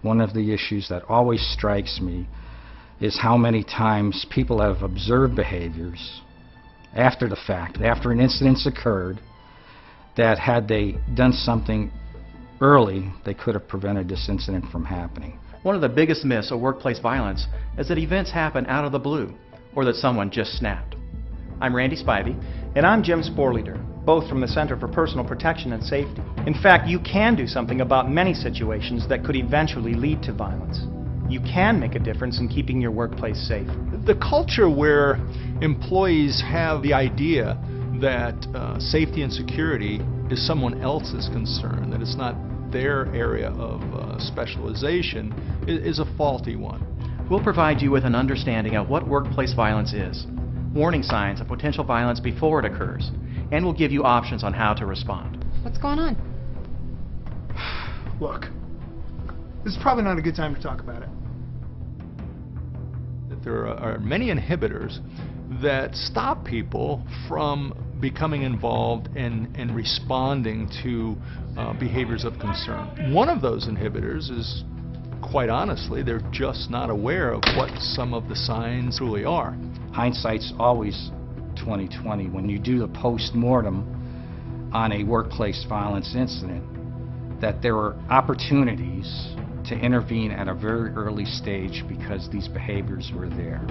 One of the issues that always strikes me is how many times people have observed behaviors after the fact, after an incident's occurred, that had they done something early, they could have prevented this incident from happening. One of the biggest myths of workplace violence is that events happen out of the blue, or that someone just snapped. I'm Randy Spivey. And I'm Jim Sporleader, both from the Center for Personal Protection and Safety. In fact, you can do something about many situations that could eventually lead to violence. You can make a difference in keeping your workplace safe. The culture where employees have the idea that safety and security is someone else's concern, that it's not their area of specialization, is a faulty one. We'll provide you with an understanding of what workplace violence is, warning signs of potential violence before it occurs, and we'll give you options on how to respond. What's going on? Look, this is probably not a good time to talk about it. There are many inhibitors that stop people from becoming involved and responding to behaviors of concern. One of those inhibitors is, quite honestly, they're just not aware of what some of the signs truly are. Hindsight's always 20/20. When you do the post-mortem on a workplace violence incident, that there were opportunities to intervene at a very early stage because these behaviors were there.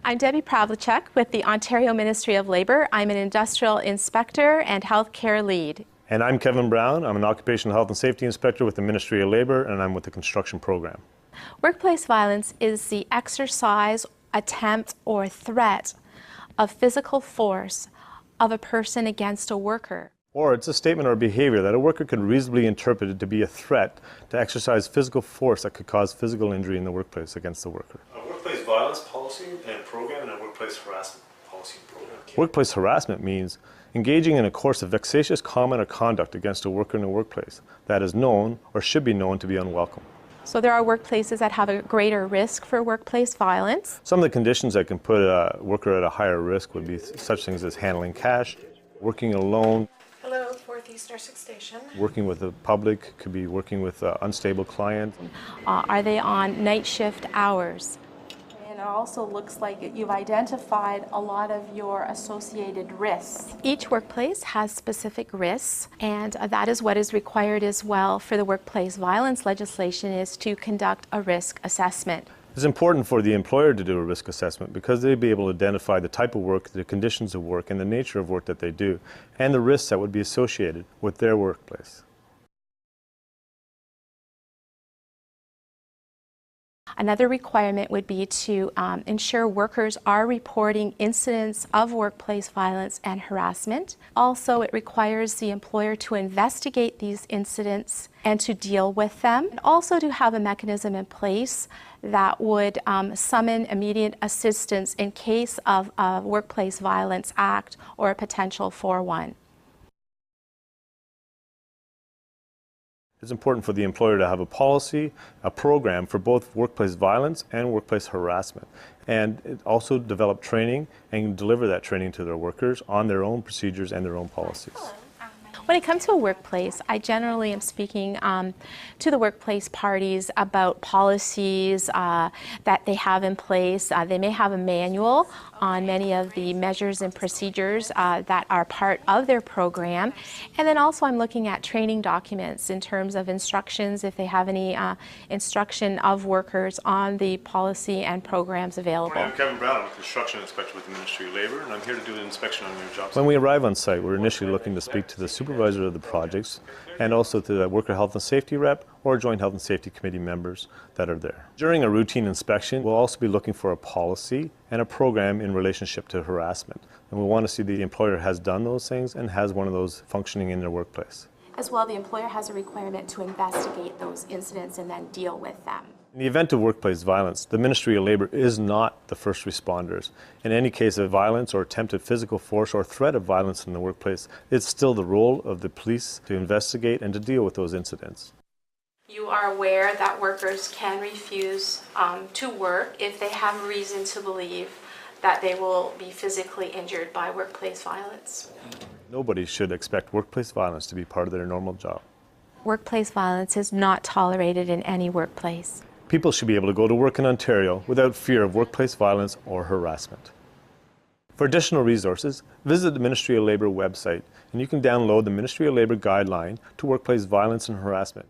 I'm Debbie Pavlicek with the Ontario Ministry of Labour. I'm an industrial inspector and healthcare lead. And I'm Kevin Brown. I'm an occupational health and safety inspector with the Ministry of Labour, and I'm with the construction program. Workplace violence is the exercise, attempt, or threat of physical force of a person against a worker. Or it's a statement or behavior that a worker could reasonably interpret to be a threat to exercise physical force that could cause physical injury in the workplace against the worker. A workplace violence policy and program and a workplace harassment policy and program. Workplace harassment means engaging in a course of vexatious comment or conduct against a worker in a workplace that is known or should be known to be unwelcome. So there are workplaces that have a greater risk for workplace violence. Some of the conditions that can put a worker at a higher risk would be such things as handling cash, working alone. Hello, Northeast Nursing Station. Working with the public, could be working with unstable clients. Are they on night shift hours? And it also looks like you've identified a lot of your associated risks. Each workplace has specific risks, and that is what is required as well for the workplace violence legislation, is to conduct a risk assessment. It's important for the employer to do a risk assessment because they'll be able to identify the type of work, the conditions of work, and the nature of work that they do, and the risks that would be associated with their workplace. Another requirement would be to ensure workers are reporting incidents of workplace violence and harassment. Also, it requires the employer to investigate these incidents and to deal with them. And also to have a mechanism in place that would summon immediate assistance in case of a workplace violence act or a potential for one. It's important for the employer to have a policy, a program for both workplace violence and workplace harassment, and also develop training and deliver that training to their workers on their own procedures and their own policies. When it comes to a workplace, I generally am speaking to the workplace parties about policies that they have in place. They may have a manual on many of the measures and procedures that are part of their program. And then also I'm looking at training documents in terms of instructions, if they have any instruction of workers on the policy and programs available. I'm Kevin Brown. I'm a construction inspector with the Ministry of Labour, and I'm here to do an inspection on your job site. When we arrive on site, we're initially looking to speak to the supervisor of the projects and also to the worker health and safety rep or joint health and safety committee members that are there. During a routine inspection, we'll also be looking for a policy and a program in relationship to harassment. And we want to see the employer has done those things and has one of those functioning in their workplace. As well, the employer has a requirement to investigate those incidents and then deal with them. In the event of workplace violence, the Ministry of Labour is not the first responders. In any case of violence or attempted physical force or threat of violence in the workplace, it's still the role of the police to investigate and to deal with those incidents. You are aware that workers can refuse to work if they have reason to believe that they will be physically injured by workplace violence. Nobody should expect workplace violence to be part of their normal job. Workplace violence is not tolerated in any workplace. People should be able to go to work in Ontario without fear of workplace violence or harassment. For additional resources, visit the Ministry of Labour website, and you can download the Ministry of Labour guideline to workplace violence and harassment.